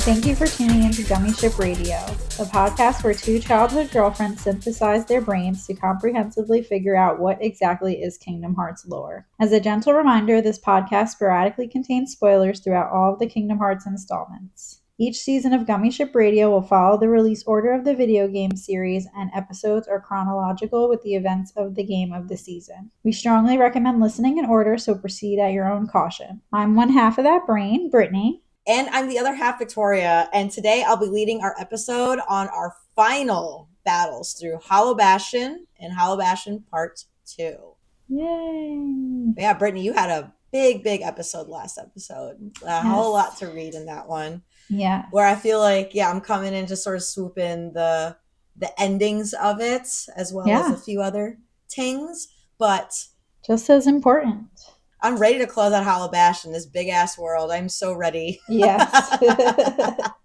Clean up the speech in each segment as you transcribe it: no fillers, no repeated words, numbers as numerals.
Thank you for tuning into Gummi Ship Radio, a podcast where two childhood girlfriends synthesize their brains to comprehensively figure out what exactly is Kingdom Hearts lore. As a gentle reminder, this podcast sporadically contains spoilers throughout all of the Kingdom Hearts installments. Each season of Gummi Ship Radio will follow the release order of the video game series, and episodes are chronological with the events of the game of the season. We strongly recommend listening in order, so proceed at your own caution. I'm one half of that brain, Brittany. And I'm the other half, Victoria, and today I'll be leading our episode on our final battles through Hollow Bastion and Hollow Bastion Part 2. Yay! Yeah, Brittany, you had a big episode last episode. A whole lot to read in that one. Yeah. Where I feel like, I'm coming in to sort of swoop in the endings of it, as well as a few other things, but just as important. I'm ready to close out Hollow Bastion, this big-ass world. I'm so ready. Yes.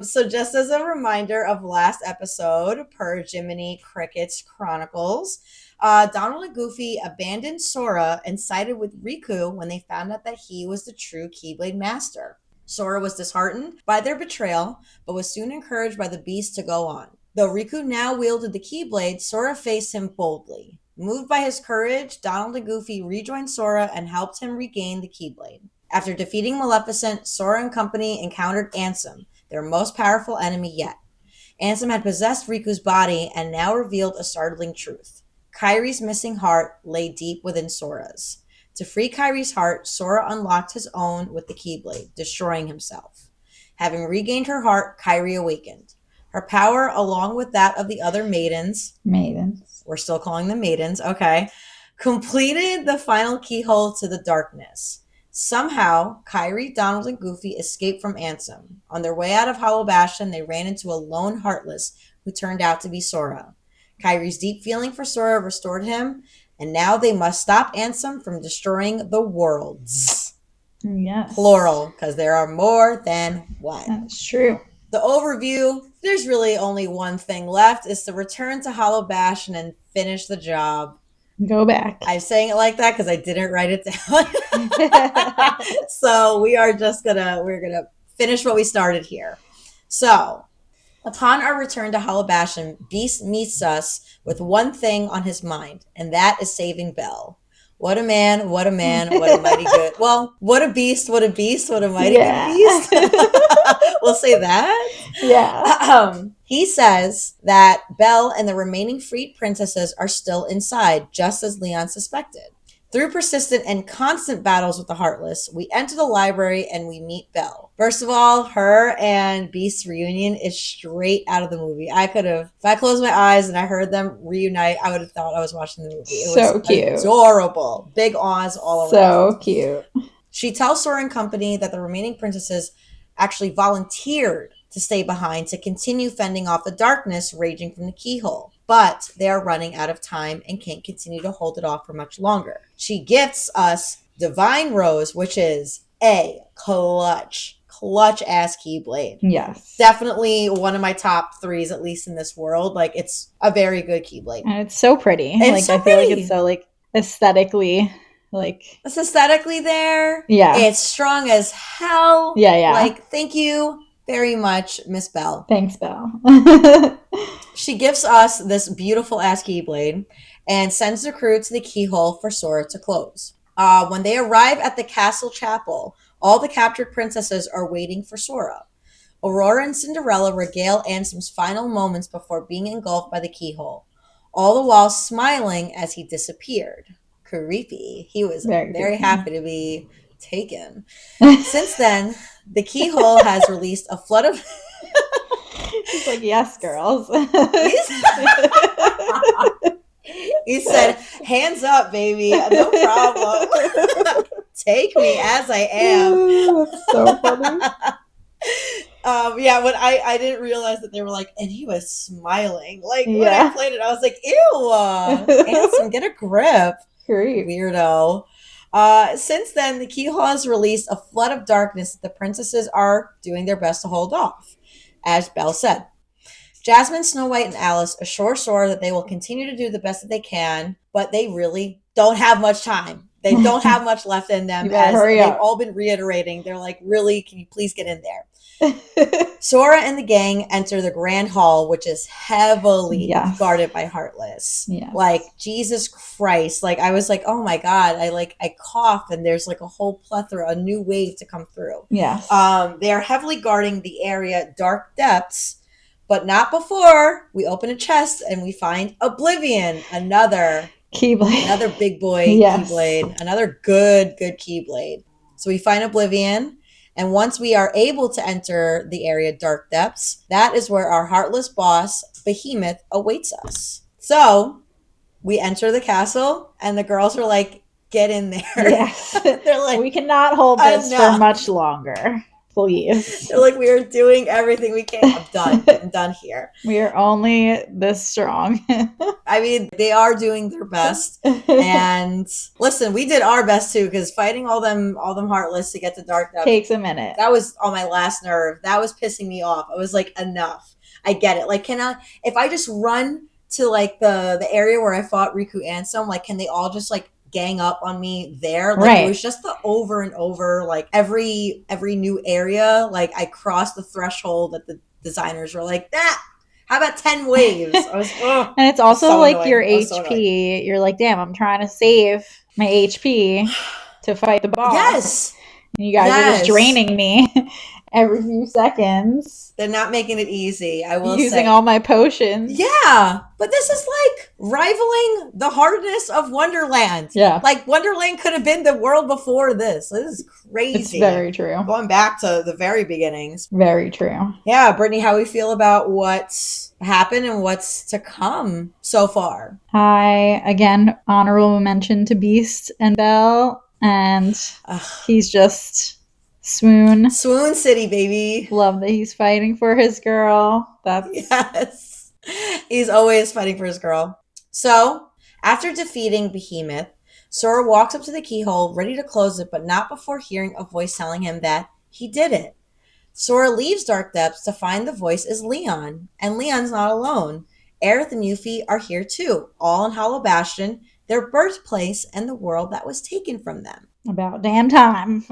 So just as a reminder of last episode, per Jiminy Cricket's Chronicles, Donald and Goofy abandoned Sora and sided with Riku when they found out that he was the true Keyblade Master. Sora was disheartened by their betrayal, but was soon encouraged by the Beast to go on. Though Riku now wielded the Keyblade, Sora faced him boldly. Moved by his courage, Donald and Goofy rejoined Sora and helped him regain the Keyblade. After defeating Maleficent, Sora and company encountered Ansem, their most powerful enemy yet. Ansem had possessed Riku's body and now revealed a startling truth. Kairi's missing heart lay deep within Sora's. To free Kairi's heart, Sora unlocked his own with the Keyblade, destroying himself. Having regained her heart, Kairi awakened. Her power, along with that of the other maidens, we're still calling them maidens, okay, completed the final keyhole to the darkness. Somehow, Kairi, Donald, and Goofy escaped from Ansem. On their way out of Hollow Bastion, they ran into a lone Heartless who turned out to be Sora. Kairi's deep feeling for Sora restored him, and now they must stop Ansem from destroying the worlds. Yes. Plural, because there are more than one. That's true. The overview, there's really only one thing left, is to return to Hollow Bastion and finish the job. Go back. I'm saying it like that because I didn't write it down. So we're gonna finish what we started here. So, upon our return to Hollow Bastion, Beast meets us with one thing on his mind, and that is saving Belle. What a man, what a man, what a mighty good. Well, what a beast, what a beast, what a mighty good beast. We'll say that. Yeah. He says that Belle and the remaining freed princesses are still inside, just as Leon suspected. Through persistent and constant battles with the Heartless, we enter the library and we meet Belle. First of all, her and Beast's reunion is straight out of the movie. If I closed my eyes and I heard them reunite, I would have thought I was watching the movie. It so was cute. Adorable. Big awes all around. So cute. She tells Sora and company that the remaining princesses actually volunteered to stay behind to continue fending off the darkness raging from the keyhole. But they are running out of time and can't continue to hold it off for much longer. She gifts us Divine Rose, which is a clutch ass Keyblade. Yes. Definitely one of my top threes, at least in this world. Like, it's a very good Keyblade. And it's so pretty. It's so I feel like it's so aesthetically it's aesthetically there. Yeah. It's strong as hell. Yeah. Thank you very much, Miss Belle. Thanks, Belle. She gives us this beautiful ass Keyblade and sends the crew to the keyhole for Sora to close. When they arrive at the castle chapel, all the captured princesses are waiting for Sora. Aurora and Cinderella regale Ansem's final moments before being engulfed by the keyhole, all the while smiling as he disappeared. Creepy. He was very happy to be taken. Since then, the keyhole has released a flood of... He's like, yes, girls. He said, hands up, baby. No problem. Take me as I am. That's so funny. When I didn't realize that they were like, and he was smiling. When I played it, I was like, ew. Handsome, get a grip. Great. Weirdo. Since then, the keyhole has released a flood of darkness that the princesses are doing their best to hold off, as Belle said. Jasmine, Snow White, and Alice assure Sora that they will continue to do the best that they can, but they really don't have much time. They don't have much left in them, as they've all been reiterating. They're like, really, can you please get in there? Sora and the gang enter the Grand Hall, which is heavily guarded by Heartless. Yes. Like, Jesus Christ. Like, I was like, oh my God. I cough and there's like a whole plethora, a new wave to come through. Yes. They are heavily guarding the area Dark Depths, but not before we open a chest and we find Oblivion, another Keyblade. Another big boy Keyblade. Another good Keyblade. So we find Oblivion. And once we are able to enter the area Dark Depths, that is where our heartless boss, Behemoth, awaits us. So we enter the castle and the girls are like, get in there. Yes. They're like, we cannot hold this for much longer. Please. They're like, we are doing everything we can. I'm done. I'm done here. We are only this strong. I mean, they are doing their best. And listen, we did our best too, because fighting all them Heartless to get to Dark Depths takes a minute. That was on my last nerve. That was pissing me off. I was like, enough. I get it. Like, if I just run to like the area where I fought Riku and Ansem, like, can they all just like gang up on me there? Like, right. It was just the over and over, like every new area, like I crossed the threshold that the designers were like, how about 10 waves? I was, and it's also so like annoying. Your HP, you're like, damn, I'm trying to save my HP to fight the boss. Yes. And you guys are just draining me every few seconds. They're not making it easy, I will Using all my potions. Yeah, but this is like rivaling the hardness of Wonderland. Yeah. Like, Wonderland could have been the world before this. This is crazy. It's very true. Going back to the very beginnings. Very true. Yeah, Brittany, how we feel about what's happened and what's to come so far? Again, honorable mention to Beast and Belle. And he's just... Swoon City, baby. Love that he's fighting for his girl. Yes. He's always fighting for his girl. So, after defeating Behemoth, Sora walks up to the keyhole, ready to close it, but not before hearing a voice telling him that he did it. Sora leaves Dark Depths to find the voice is Leon, and Leon's not alone. Aerith and Yuffie are here too, all in Hollow Bastion, their birthplace and the world that was taken from them. About damn time.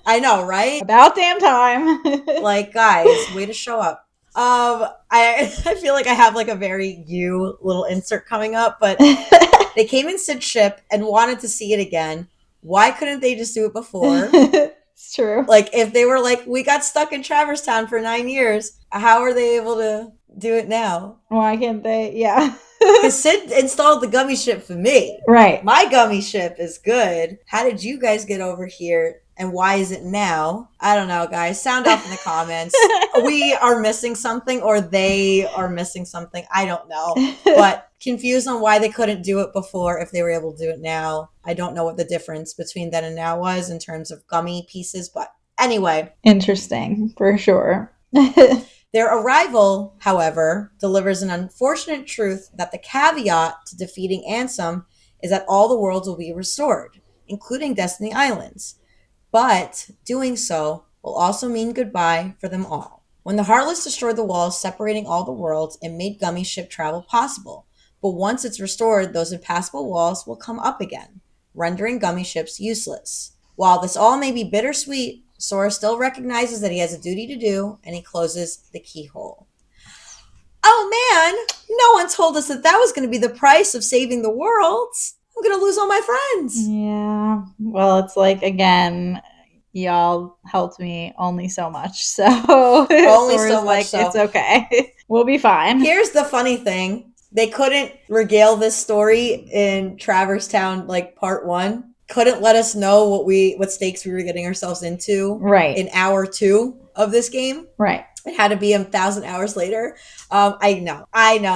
I know, right? About damn time. Like, guys, way to show up. I feel like I have like a very little insert coming up, but they came in Sid's ship and wanted to see it again. Why couldn't they just do it before? It's true. Like, if they were like, we got stuck in Traverse Town for 9 years, how are they able to do it now? Why can't they? Yeah. Because Sid installed the Gummi Ship for me. Right. My Gummi Ship is good. How did you guys get over here? And why is it now? I don't know, guys. Sound off in the comments. We are missing something or they are missing something. I don't know. But confused on why they couldn't do it before if they were able to do it now. I don't know what the difference between then and now was in terms of gummy pieces. But anyway. Interesting, for sure. Their arrival, however, delivers an unfortunate truth that the caveat to defeating Ansem is that all the worlds will be restored, including Destiny Islands. But doing so will also mean goodbye for them all. When the Heartless destroyed the walls separating all the worlds, it made Gummi Ship travel possible. But once it's restored, those impassable walls will come up again, rendering Gummi Ships useless. While this all may be bittersweet, Sora still recognizes that he has a duty to do, and he closes the keyhole. Oh man, no one told us that was going to be the price of saving the world. I'm going to lose all my friends. Yeah, well, it's like, again, y'all helped me only so much, so only so much, like, so. It's okay. We'll be fine. Here's the funny thing. They couldn't regale this story in Traverse Town, like, part 1. Couldn't let us know what stakes we were getting ourselves into in hour 2 of this game. Right. It had to be 1,000 hours later. I know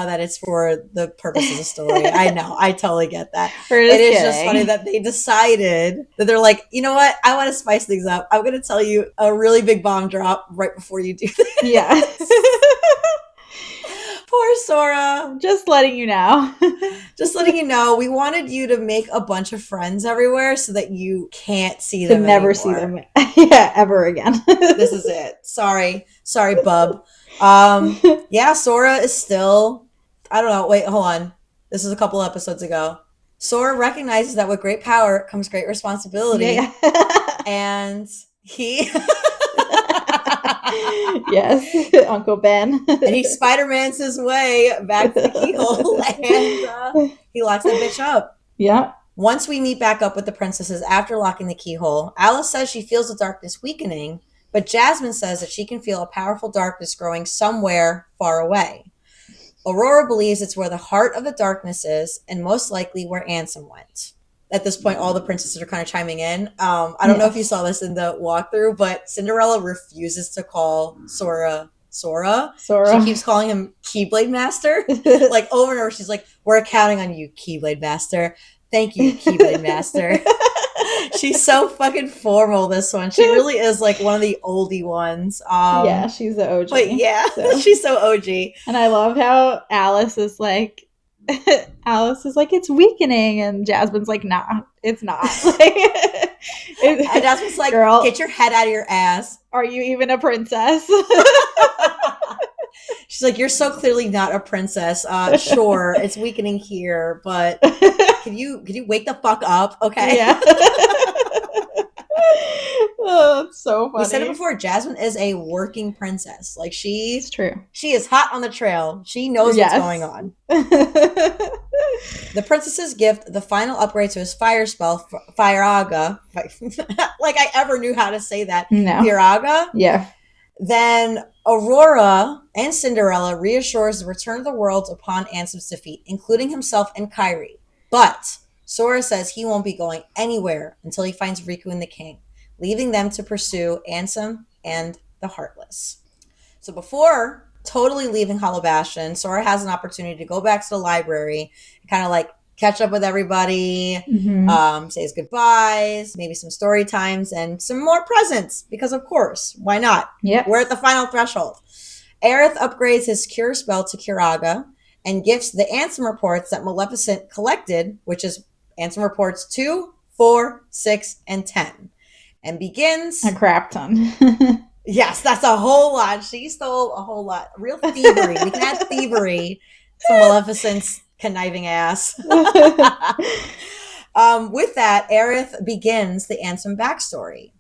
that it's for the purpose of the story. I know. I totally get that. It is just funny that they decided that they're like, you know what? I want to spice things up. I'm going to tell you a really big bomb drop right before you do this. Yeah. Poor Sora. Just letting you know. Just letting you know, we wanted you to make a bunch of friends everywhere so that you can't see them never anymore. See them ever again. This is it. Sorry, bub. Yeah, Sora is still, I don't know, wait, hold on. This is a couple episodes ago. Sora recognizes that with great power comes great responsibility. Yeah. And he Yes, Uncle Ben. And he Spider-Mans his way back to the keyhole and he locks that bitch up. Yep. Once we meet back up with the princesses after locking the keyhole, Alice says she feels the darkness weakening, but Jasmine says that she can feel a powerful darkness growing somewhere far away. Aurora believes it's where the heart of the darkness is, and most likely where Ansem went. At this point, all the princesses are kind of chiming in. I don't know if you saw this in the walkthrough, but Cinderella refuses to call Sora. She keeps calling him Keyblade Master. Like over and over, she's like, "We're counting on you, Keyblade Master. Thank you, Keyblade Master." She's so fucking formal, this one. She really is like one of the oldie ones. Yeah, she's the OG. But yeah, so. She's so OG. And I love how Alice is like, it's weakening. And Jasmine's like, nah, it's not. And Jasmine's like, girl, get your head out of your ass. Are you even a princess? She's like, you're so clearly not a princess. Sure, it's weakening here, but can you wake the fuck up? Okay. Yeah. Oh, that's so funny. We said it before, Jasmine is a working princess. Like it's true. She is hot on the trail. She knows what's going on. The princess's gift, the final upgrade to his fire spell, Firaga. Like I ever knew how to say that. No. Firaga? Yeah. Then Aurora and Cinderella reassures the return of the worlds upon Ansem's defeat, including himself and Kairi. But Sora says he won't be going anywhere until he finds Riku and the king, leaving them to pursue Ansem and the Heartless. So before totally leaving Hollow Bastion, Sora has an opportunity to go back to the library and kind of like catch up with everybody, say his goodbyes, maybe some story times, and some more presents, because of course, why not? Yep. We're at the final threshold. Aerith upgrades his cure spell to Curaga and gifts the Ansem reports that Maleficent collected, which is Ansem reports 2, 4, 6, and 10. And begins... a crap ton. Yes, that's a whole lot. She stole a whole lot. Real thievery. We can add thievery to Maleficent's conniving ass. With that, Aerith begins the Ansem backstory.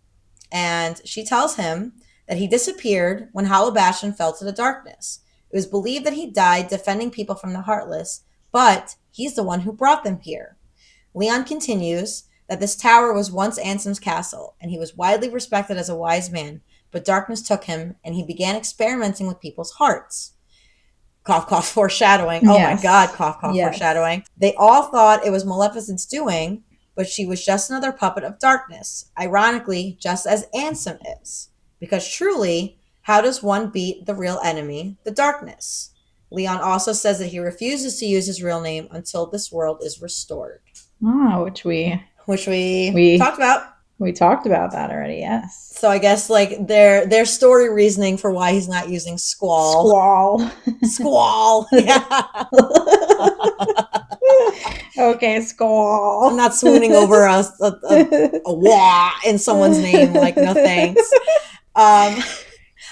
And she tells him that he disappeared when Hollow Bastion fell to the darkness. It was believed that he died defending people from the Heartless, but he's the one who brought them here. Leon continues that this tower was once Ansem's castle, and he was widely respected as a wise man, but darkness took him, and he began experimenting with people's hearts. Cough, cough, foreshadowing. Oh my God, cough, cough, foreshadowing. They all thought it was Maleficent's doing, but she was just another puppet of darkness, ironically, just as Ansem is. Because truly, how does one beat the real enemy, the darkness? Leon also says that he refuses to use his real name until this world is restored. Oh, which we talked about. We talked about that already, yes. So I guess like their story reasoning for why he's not using Squall. Yeah. Okay, Squall. I'm not swooning over a wah in someone's name. Like, no thanks.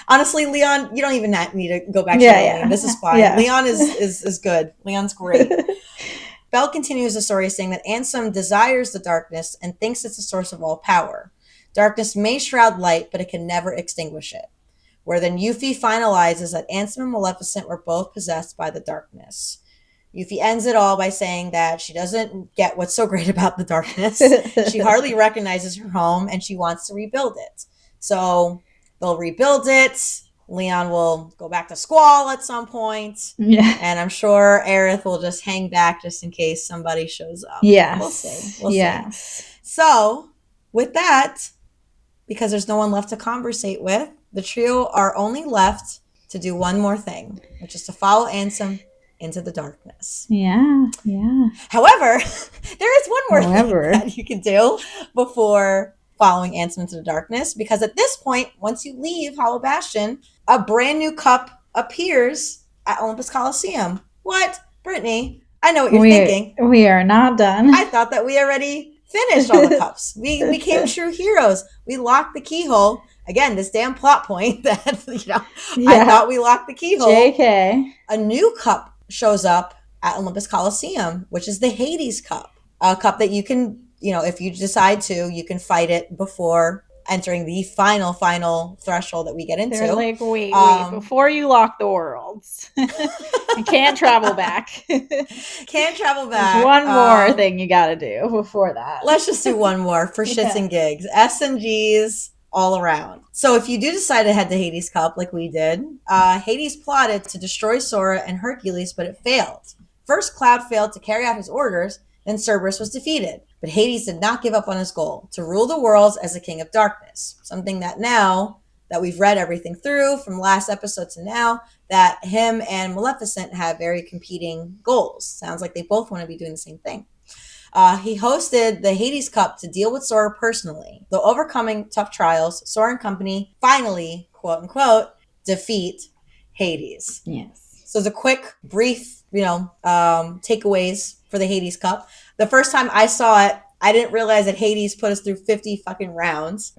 Honestly, Leon, you don't even need to go back to your name. This is fine. Yeah. Leon is good. Leon's great. Belle continues the story saying that Ansem desires the darkness and thinks it's the source of all power. Darkness may shroud light, but it can never extinguish it. Where then Yuffie finalizes that Ansem and Maleficent were both possessed by the darkness. Yuffie ends it all by saying that she doesn't get what's so great about the darkness. She hardly recognizes her home and she wants to rebuild it. So they'll rebuild it. Leon will go back to Squall at some point. Yeah. And I'm sure Aerith will just hang back just in case somebody shows up. Yes. We'll see. See. So, with that, because there's no one left to conversate with, the trio are only left to do one more thing, which is to follow Ansem into the darkness. Yeah. However, there is one more thing that you can do before following Ansem into the darkness, because at this point, once you leave Hollow Bastion, a brand new cup appears at Olympus Coliseum. What? Brittany, I know what you're thinking. We are not done. I thought that we already finished all the cups. We became true heroes. We locked the keyhole. Again, this damn plot point that, I thought we locked the keyhole. JK. A new cup shows up at Olympus Coliseum, which is the Hades cup. A cup that you can, if you decide to, you can fight it before entering the final threshold that we get into. They're like, wait, before you lock the worlds, you can't travel back. Can't travel back. There's one more thing you got to do before that. Let's just do one more for shits and gigs. S and G's all around. So if you do decide to head to Hades Cup like we did, Hades plotted to destroy Sora and Hercules, but it failed. First, Cloud failed to carry out his orders, then Cerberus was defeated. But Hades did not give up on his goal, to rule the worlds as the King of Darkness. Something that now that we've read everything through from last episode to now, that him and Maleficent have very competing goals. Sounds like they both want to be doing the same thing. He hosted the Hades Cup to deal with Sora personally. Though overcoming tough trials, Sora and company finally, quote unquote, defeat Hades. Yes. So the quick, brief, takeaways for the Hades Cup. The first time I saw it, I didn't realize that Hades put us through 50 fucking rounds.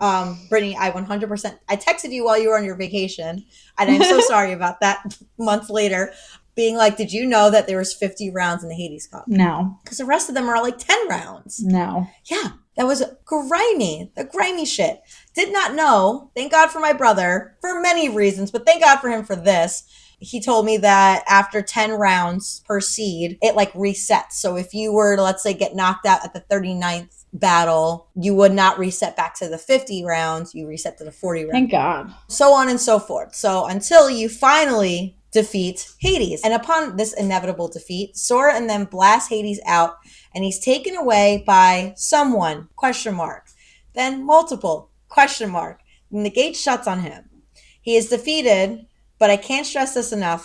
Brittany, I texted you while you were on your vacation, and I'm so sorry about that months later, being like, did you know that there was 50 rounds in the Hades Cup? No. Because the rest of them are like 10 rounds. No. Yeah, that was the grimy shit. Did not know. Thank God for my brother, for many reasons, but thank God for him for this. He told me that after 10 rounds per seed, it like resets. So if you were to, let's say, get knocked out at the 39th battle, you would not reset back to the 50 rounds. You reset to the 40 rounds. Thank God. So on and so forth. So until you finally defeat Hades. And upon this inevitable defeat, Sora and them blast Hades out, and he's taken away by someone, ? Then multiple, ? And the gate shuts on him. He is defeated, but I can't stress this enough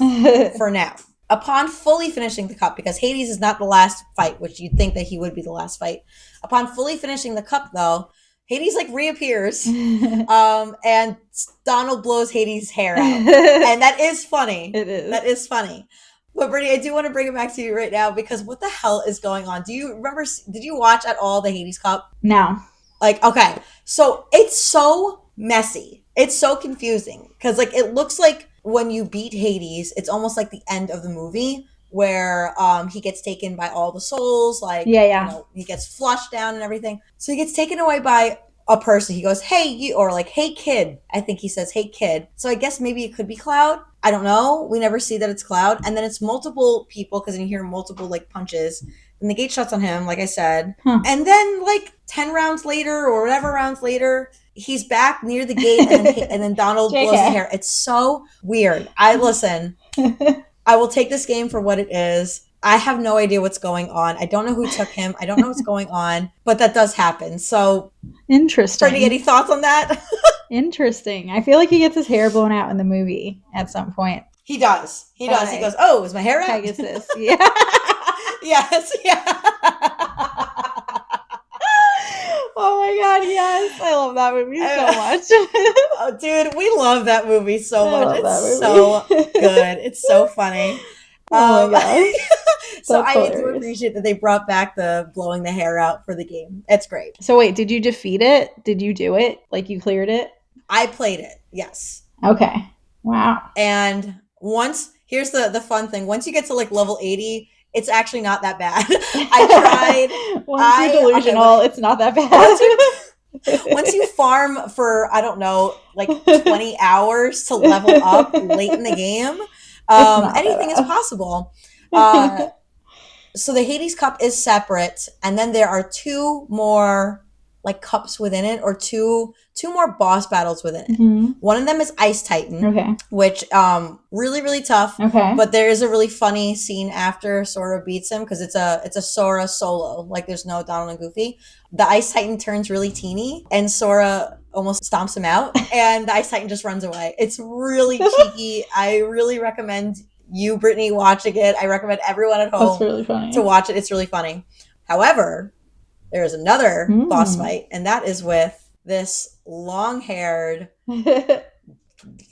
for now. Upon fully finishing the cup, because Hades is not the last fight, which you'd think that he would be the last fight. Upon fully finishing the cup, though, Hades like reappears, and Donald blows Hades' hair out, and that is funny. It is. That is funny. But Brittany, I do want to bring it back to you right now, because what the hell is going on? Do you remember? Did you watch at all the Hades Cup? No. Like, okay, so it's so messy. It's so confusing because like it looks like when you beat Hades, it's almost like the end of the movie where he gets taken by all the souls, like he gets flushed down and everything. So he gets taken away by a person. He goes, "Hey, you," or like, "Hey, kid." I think he says, "Hey, kid." So I guess maybe it could be Cloud. I don't know. We never see that it's Cloud, and then it's multiple people because then you hear multiple like punches. And the gate shuts on him, like I said. And then like 10 rounds later or whatever rounds later, he's back near the gate and then Donald blows his hair. It's so weird. I will take this game for what it is. I have no idea what's going on. I don't know who took him. I don't know what's going on, but that does happen. So interesting. Brittany, any thoughts on that? Interesting. I feel like he gets his hair blown out in the movie at some point. He does. He does. He goes, "Oh, is my hair out?" Pegasus. Yeah. Yes. Yeah. Oh my God, yes. I love that movie so much. Oh, dude, we love that movie so much. It's so good. It's so funny. Oh my God. So I do appreciate that they brought back the blowing the hair out for the game. It's great. So wait, did you defeat it? Did you do it? Like you cleared it? I played it, yes. Okay. Wow. And here's the fun thing. Once you get to like level 80, it's actually not that bad. I tried. Once you're delusional, it's not that bad. Once you farm for, I don't know, like 20 hours to level up late in the game, anything is possible. So the Hades Cup is separate, and then there are two more like cups within it, or two more boss battles within it. Mm-hmm. One of them is Ice Titan, which really, really tough. Okay. But there is a really funny scene after Sora beats him, because it's a Sora solo. Like there's no Donald and Goofy. The Ice Titan turns really teeny, and Sora almost stomps him out, and the Ice Titan just runs away. It's really cheeky. I really recommend you, Brittany, watching it. I recommend everyone at home to watch it. It's really funny. However, there is another boss fight, and that is with this long-haired,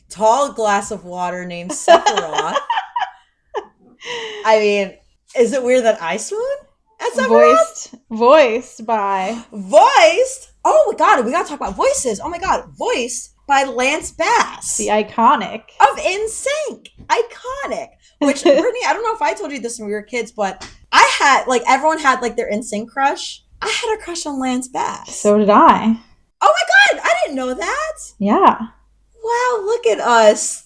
tall glass of water named Sephiroth. I mean, is it weird that I swoon at Sephiroth? Voiced by... Oh my God, we gotta talk about voices. Oh my God, voiced by Lance Bass. The iconic. Of NSYNC. Iconic. Which, Brittany, I don't know if I told you this when we were kids, but I had, like, everyone had, like, their NSYNC crush. I had a crush on Lance Bass. So did I. Oh my God, I didn't know that. Yeah. Wow, look at us.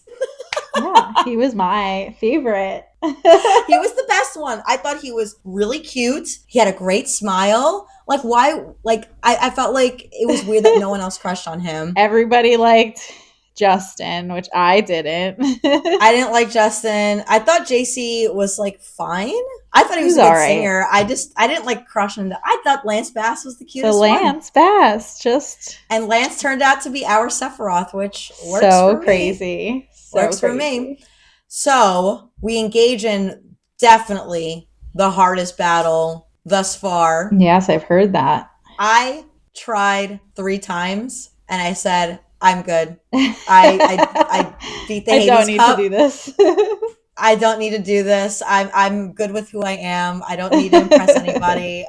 Yeah, he was my favorite. He was the best one. I thought he was really cute. He had a great smile. Like, why? Like, I felt like it was weird that no one else crushed on him. Everybody liked Justin, which I didn't. I didn't like Justin. I thought JC was like fine. I thought he was a good singer. I didn't like crush on him. I thought Lance Bass was the cutest one. Lance Bass, and Lance turned out to be our Sephiroth, which works so for crazy. me. Works for me. So we engage in definitely the hardest battle thus far. Yes, I've heard that. I tried 3 times and I said, I'm good. I beat the Hades Cup. I don't need to do this. I don't need to do this. I'm good with who I am. I don't need to impress anybody.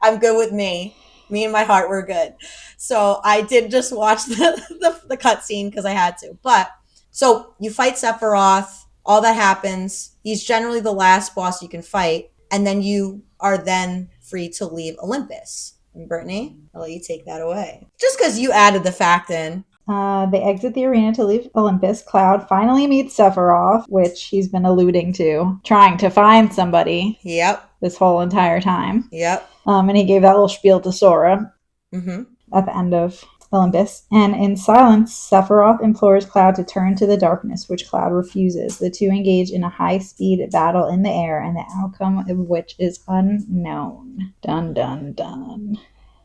I'm good with me. Me and my heart were good. So I did just watch the cutscene because I had to. But so you fight Sephiroth, all that happens. He's generally the last boss you can fight, and then you are then free to leave Olympus. And Brittany, I'll let you take that away. Just because you added the fact in. They exit the arena to leave Olympus. Cloud finally meets Sephiroth, which he's been alluding to, trying to find somebody. Yep. This whole entire time. Yep. And he gave that little spiel to Sora at the end of Olympus. And in silence, Sephiroth implores Cloud to turn to the darkness, which Cloud refuses. The two engage in a high-speed battle in the air, and the outcome of which is unknown. Dun, dun, dun.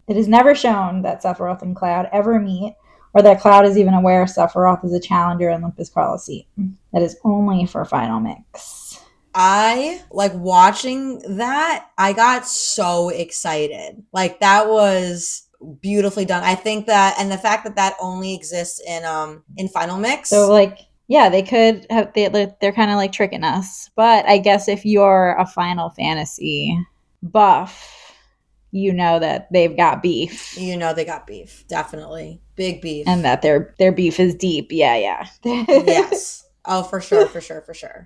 It is never shown that Sephiroth and Cloud ever meet, or that Cloud is even aware Sephiroth is a challenger in Olympus Coliseum. That is only for Final Mix. I like watching that. I got so excited. Like, that was beautifully done. I think that, and the fact that that only exists in Final Mix. So like, yeah, they could have, they're kind of like tricking us. But I guess if you're a Final Fantasy buff, you know that they've got beef. You know they got beef. Definitely. Big beef. And that their beef is deep. Yeah. Yes. Oh, for sure.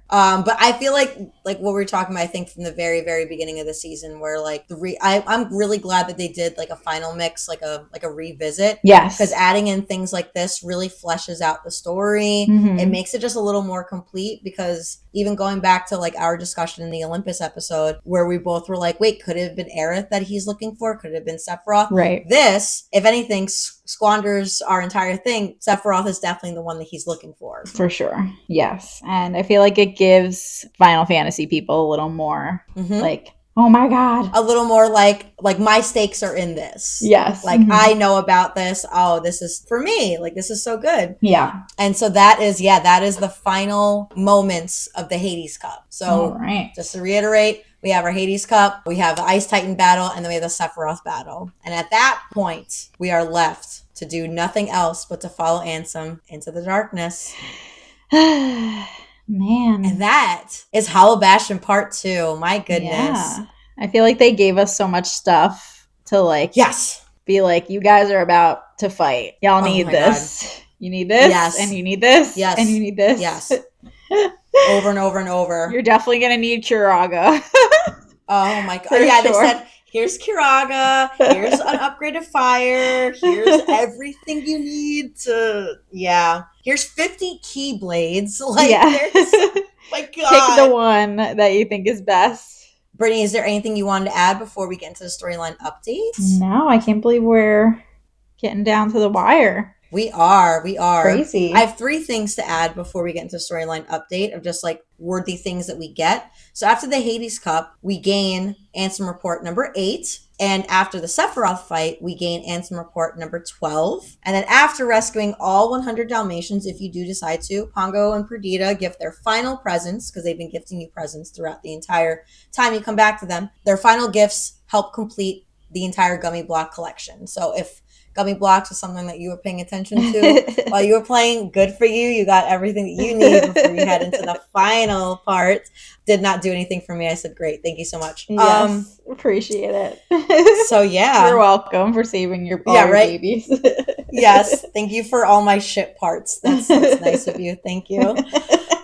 But I feel like what we were talking about, I think from the very, very beginning of the season, where like I'm really glad that they did like a Final Mix, like a revisit. Yes. Because adding in things like this really fleshes out the story. It makes it just a little more complete, because even going back to like our discussion in the Olympus episode, where we both were like, wait, could it have been Aerith that he's looking for? Could it have been Sephiroth? Right. This, if anything, squanders our entire thing. Sephiroth is definitely the one that he's looking for. For sure. Yes. And I feel like it gives Final Fantasy people a little more like, oh my God. A little more like my stakes are in this. Yes. Like I know about this. Oh, this is for me. Like, this is so good. Yeah. And so that is the final moments of the Hades Cup. So just to reiterate, we have our Hades Cup, we have the Ice Titan battle, and then we have the Sephiroth battle. And at that point, we are left to do nothing else but to follow Ansem into the darkness. Man. And that is Hollow Bastion Part 2. My goodness. Yeah. I feel like they gave us so much stuff to like be like, you guys are about to fight. Y'all need this. God. You need this. Yes. And you need this. Yes. And you need this. Yes. Over and over and over. You're definitely going to need Kiraga. Oh my God. For yeah, sure. They said, here's Kiraga, here's an upgraded fire, here's everything you need to, here's 50 Keyblades. Like, my God. Pick the one that you think is best. Brittany, is there anything you wanted to add before we get into the storyline updates? No, I can't believe we're getting down to the wire. We are. Crazy. I have 3 things to add before we get into storyline update of just like worthy things that we get. So after the Hades Cup, we gain Ansem Report number 8. And after the Sephiroth fight, we gain Ansem Report number 12. And then after rescuing all 100 Dalmatians, if you do decide to, Pongo and Perdita give their final presents, because they've been gifting you presents throughout the entire time you come back to them. Their final gifts help complete the entire Gummy Block collection. So if Gummy Blocks was something that you were paying attention to while you were playing, good for you. You got everything that you need before you head into the final part. Did not do anything for me. I said, great. Thank you so much. Yes, appreciate it. So yeah. You're welcome for saving your babies. Yes. Thank you for all my ship parts. That's nice of you. Thank you.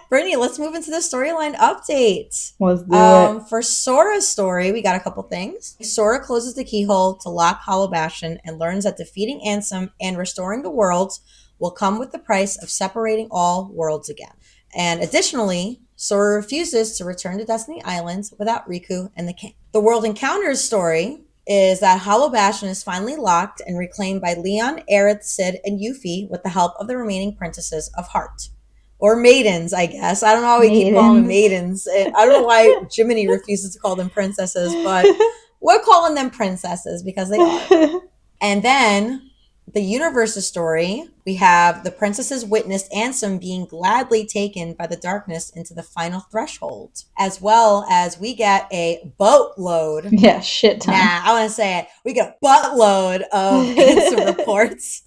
Brittany, let's move into the storyline update. Let's do it. For Sora's story, we got a couple things. Sora closes the keyhole to lock Hollow Bastion and learns that defeating Ansem and restoring the worlds will come with the price of separating all worlds again. And additionally, Sora refuses to return to Destiny Islands without Riku and the king. The World Encounters story is that Hollow Bastion is finally locked and reclaimed by Leon, Aerith, Cid, and Yuffie with the help of the remaining princesses of Heart. Or maidens, I guess. I don't know why we keep calling them maidens. I don't know why Jiminy refuses to call them princesses, but we're calling them princesses because they are. And then the Universe's story, we have the princesses witnessed Ansem being gladly taken by the darkness into the final threshold, as well as we get a boatload. Yeah, shit ton. Nah, I want to say it. We get a buttload of Ansem reports.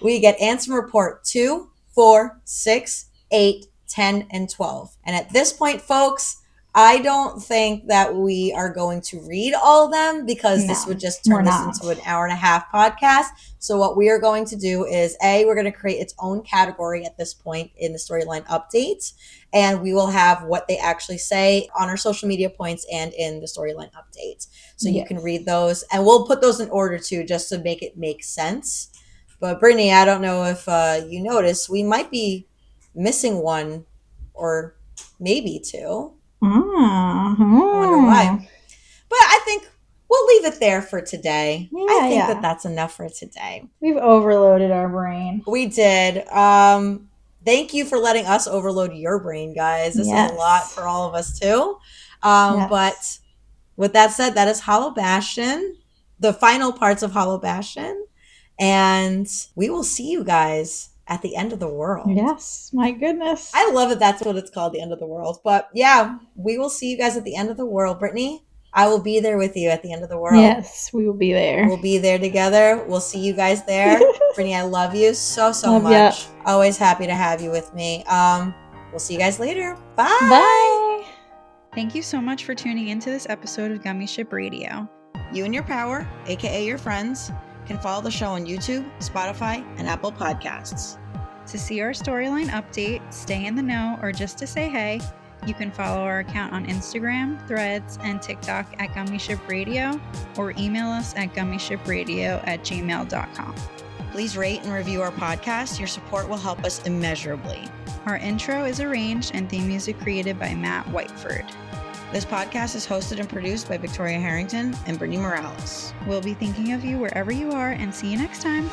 We get Ansem report 2, 4, 6, 8, 10, and 12. And at this point, folks, I don't think that we are going to read all of them because this would just turn this into an hour and a half podcast. So what we are going to do is, we're going to create its own category at this point in the storyline updates. And we will have what they actually say on our social media points and in the storyline updates. So you can read those. And we'll put those in order too, just to make it make sense. But Brittany, I don't know if you noticed, we might be missing one or maybe two. I wonder why. But I think we'll leave it there for today. I think that's enough for today. We've overloaded our brain. We did. Thank you for letting us overload your brain, guys. This is a lot for all of us too. But with that said, that is Hollow Bastion, the final parts of Hollow Bastion. And we will see you guys at the end of the world. Yes, my goodness. I love it. That's what it's called, the end of the world. But yeah, we will see you guys at the end of the world. Brittany, I will be there with you at the end of the world. Yes, we will be there. We'll be there together. We'll see you guys there. Brittany, I love you so much. Ya. Always happy to have you with me. We'll see you guys later. Bye. Bye. Thank you so much for tuning into this episode of Gummi Ship Radio. You and your power, aka your friends, can follow the show on YouTube, Spotify, and Apple Podcasts. To see our storyline update, stay in the know, or just to say hey, you can follow our account on Instagram, Threads, and TikTok at Gummi Ship Radio, or email us at gummishipradio@gmail.com. Please rate and review our podcast. Your support will help us immeasurably. Our intro is arranged and theme music created by Matt Whiteford. This podcast is hosted and produced by Victoria Harrington and Brittany Morales. We'll be thinking of you wherever you are, and see you next time.